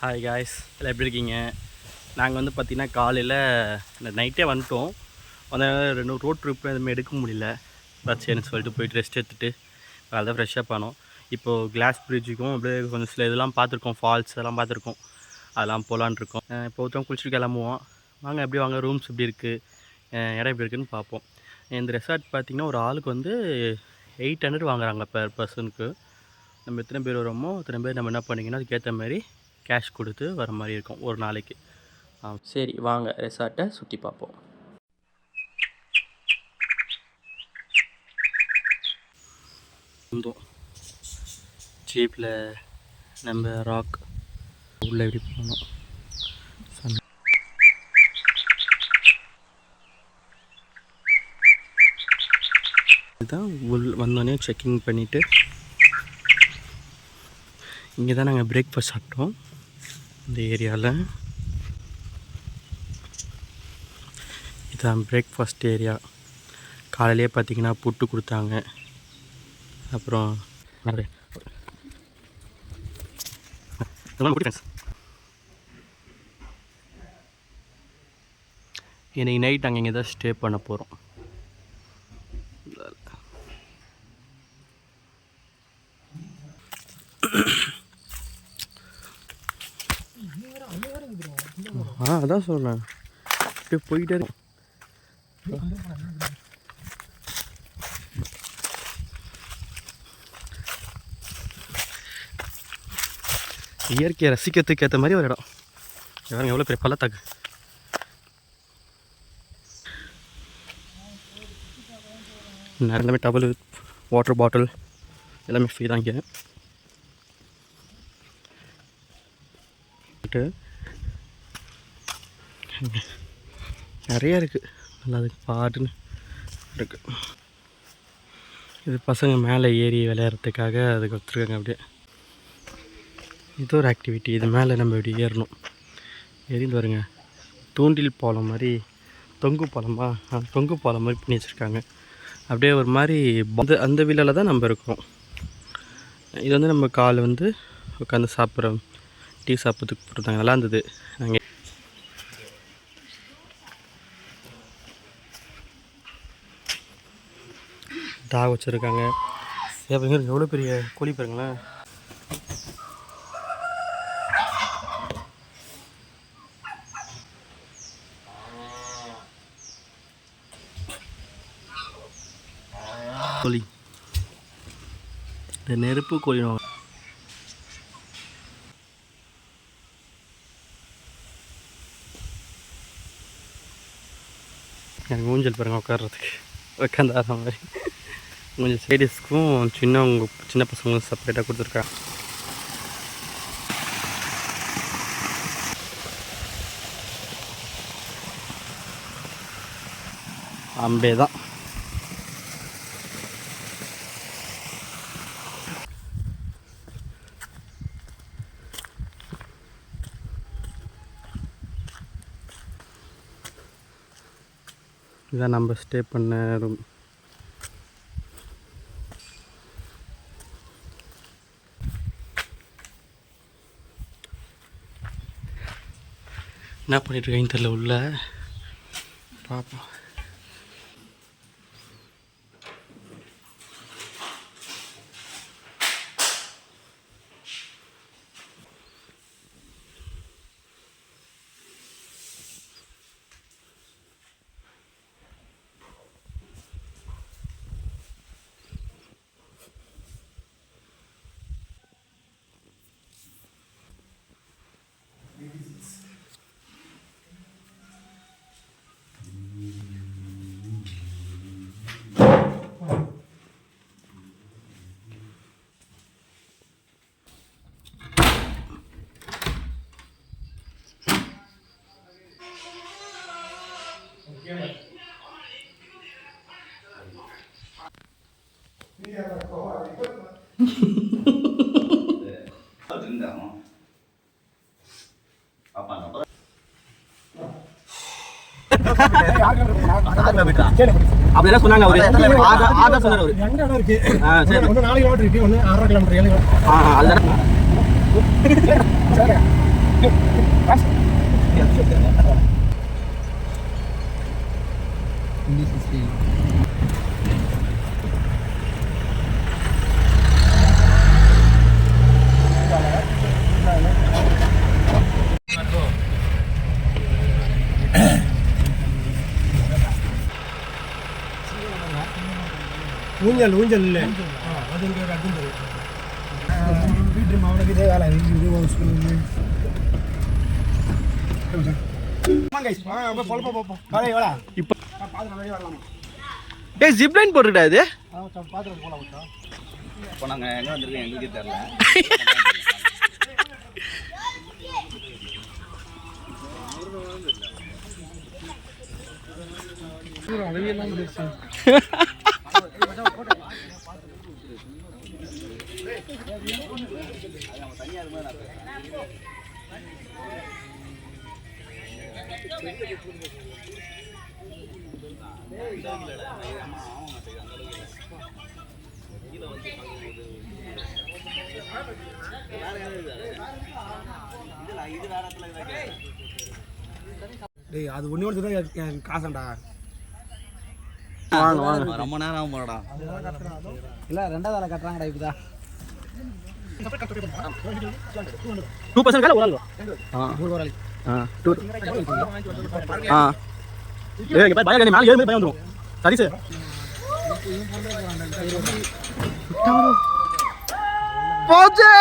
Hi guys, எல்லாம் எப்படி இருக்கீங்க? நாங்கள் வந்து பார்த்திங்கன்னா காலையில் இந்த நைட்டே வந்துட்டோம். அந்த ரெண்டு ரோட் ட்ரிப் எதுவுமே எடுக்க முடியல. பச்சைன்னு சொல்லிட்டு போயிட்டு ரெஸ்ட் எடுத்துகிட்டு அதை ஃப்ரெஷ்ஷாக பண்ணோம். இப்போது கிளாஸ் பிரிட்ஜுக்கும் அப்படியே கொஞ்சம் சில இதெல்லாம் பார்த்துருக்கோம், ஃபால்ஸ் எல்லாம் பார்த்துருக்கோம். அதெல்லாம் போகலான் இருக்கோம். இப்போ ஒருத்தவங்க குளிச்சுட்டு கிளம்புவோம். வாங்க எப்படி வாங்க, ரூம்ஸ் எப்படி இருக்குது, இடம் எப்படி இருக்குதுன்னு பார்ப்போம். இந்த ரெசார்ட் பார்த்திங்கன்னா ஒரு ஆளுக்கு வந்து 800 வாங்குறாங்க பெர் பர்சனுக்கு. நம்ம எத்தனை பேர் வரோமோ அத்தனை பேர் நம்ம என்ன பண்ணிங்கன்னா அதுக்கேற்ற மாதிரி கேஷ் கொடுத்து வர மாதிரி இருக்கும் ஒரு நாளைக்கு. சரி வாங்க ரெசார்ட்டை சுற்றி பார்ப்போம். ஜீப்பில் நம்ம ராக் உள்ளே எப்படி போனோம். இதுதான் வந்தோடனே செக்கிங் பண்ணிவிட்டு இங்கே தான் நாங்கள் பிரேக்ஃபாஸ்ட் சாப்பிட்டோம். இந்த ஏரியாவில் இதுதான் பிரேக்ஃபாஸ்ட் ஏரியா. காலையிலே பார்த்திங்கன்னா புட்டு கொடுத்தாங்க. அப்புறம் இன்னைக்கு நைட் நாங்கள் இங்கே தான் ஸ்டே பண்ண போகிறோம். அதான் சொல்கிறேன், அப்படியே போயிட்டே இருக்கும். இயற்கையை ரசிக்கிறதுக்கு ஏற்ற மாதிரி ஒரு இடம். யாரும் எவ்வளோ பெரிய பள்ளத்தாக்கு. எல்லாமே டபுள் வாட்டர் பாட்டில் எல்லாமே ஃப்ரீ தான் இங்கே. நிறையா இருக்குது, நல்லா அதுக்கு பாட்டுன்னு இருக்குது. இது பசங்க மேலே ஏறி விளையாடுறதுக்காக அதுக்கு வச்சுருக்காங்க. அப்படியே இது ஒரு ஆக்டிவிட்டி. இது மேலே நம்ம இப்படி ஏறணும். ஏறிந்து வருங்க, தூண்டில் பாலம் மாதிரி, தொங்கு பாலமா, தொங்கு பாலம் மாதிரி பண்ணி வச்சுருக்காங்க. அப்படியே ஒரு மாதிரி அந்த வில்லில் தான் நம்ம இருக்கோம். இது வந்து நம்ம கால் வந்து உட்காந்து சாப்பிட்றோம், டீ சாப்பிட்றதுக்கு போட்டுருந்தாங்க. நல்லா இருந்தது. நாங்கள் டாக் வச்சுருக்காங்க. எவ்வளோ பெரிய கோழி பாருங்களேன். கோழி, இந்த நெருப்பு கோழி. எனக்கு ஊஞ்சல் பாருங்க, உட்கார்றதுக்கு உட்காந்தாத மாதிரி. கொஞ்சம் லேடிஸ்க்கும் சின்ன பசங்களும் செப்பரேட்டாக கொடுத்துருக்காங்க. அம்பே தான். இதான் நம்ம ஸ்டே பண்ண ரூம். என்ன பண்ணிட்டுருக்கேன்னு தெரியல, உள்ள பார்ப்போம். அப்படிதான் சொன்னாங்க. அவரு ஆதா சொன்னாரு. அவரு 2 இடம் இருக்கு. சரி, ஒன்னு 4 கிலோமீட்டர் இருக்கு, ஒன்னு 6.5 கிலோமீட்டர், 7 கிலோமீட்டர். அதுதான். சரி, ஊஞ்சல் ஊஞ்சல் இல்லை அது இங்கே அட்டும் தரும் வீட்டு அவனுக்கு இதே வேலை டேய் ஜிப்லைன் போட்டுடா இது பார்த்துட்டு போகலாம் இப்போ நாங்கள் எங்கே வந்திருக்கோம் எங்களுக்கே தெரில. டேய் அது ஒன்று ஒன்று தான் காசண்டா. வாங்க வாங்க. ரொம்ப நேரம் ஆகும் போடா. இல்லை ரெண்டாவது வேலை கட்டுறாங்கடா இப்போதான். 2% கால ஓரளவு. ஏய் இங்க பாரு பயங்கர மேல ஏறுமே பயம் வந்துரும். சரி சார். போச்சே.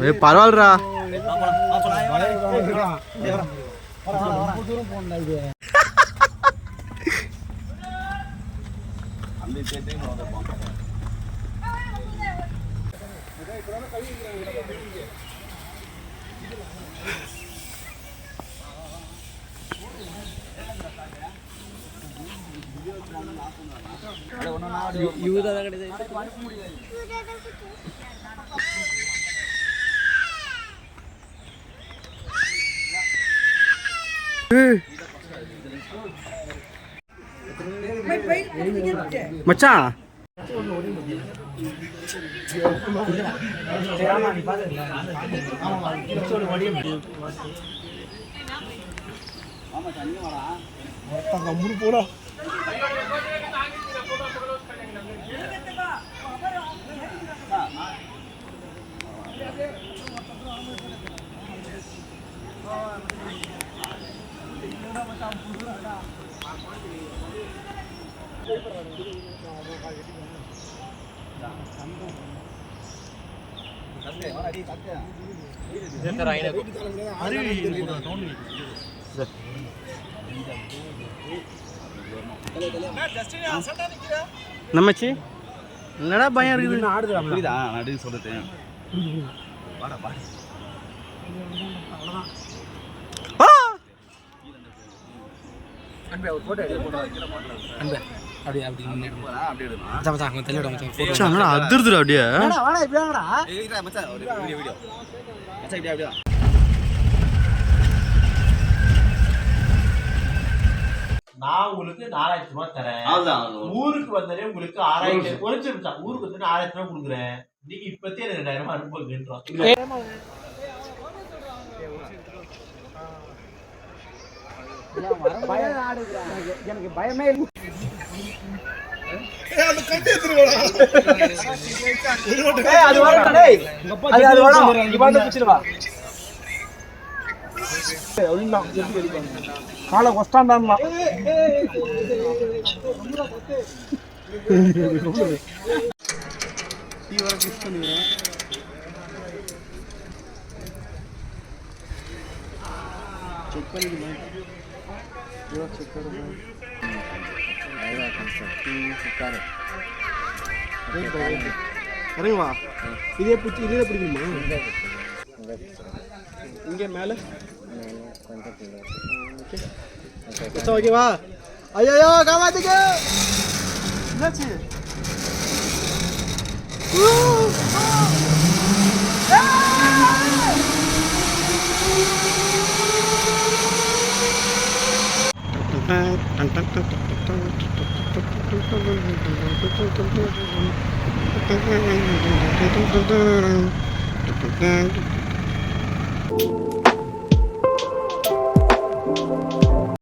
ஏய் பரவாயில்லடா. மச்சான் போடா நம்மச்சி என்னடா பயம் இருக்குது. ஆடுது புரியுதா நடு சொல்றது. வாடா வாடா. அன்பே ஒரு போட்டோ எடு. அன்பே அப்படியே அப்படி அப்படியே எடுமா. மச்சான் மச்சான் கொஞ்சம் தள்ளி விடு மச்சான் போட்டோ. மச்சான் என்னடா அதிர்துடா அப்படியே. வாடா இப்படி வாங்கடா. ஏய் மச்சான் ஒரு வீடியோ மச்சான் இப்படி அப்படியே. நான் உங்களுக்கு 4000 ரூபாய் தரேன். அவ்வளவுதான். ஊருக்கு வந்தாலே உங்களுக்கு 6000 குறைச்சு விட்டா ஊருக்கு வந்து 4000 ரூபாய் கொடுக்குறேன். நீங்க இப்பத்தே 2000 ரூபாய் அனுப்புங்கன்றோம். எனக்கு பயமே இல்லை. காலை கொஸ்டாண்டான் செக் பண்ணிக்கலாம். இறங்குவா. இதே பிடிச்சி இதே பிடிக்குமா? இங்கே மேலே ஓகேவா? ஐயோ காமாத்துக்கு என்னாச்சு? டுக்கு.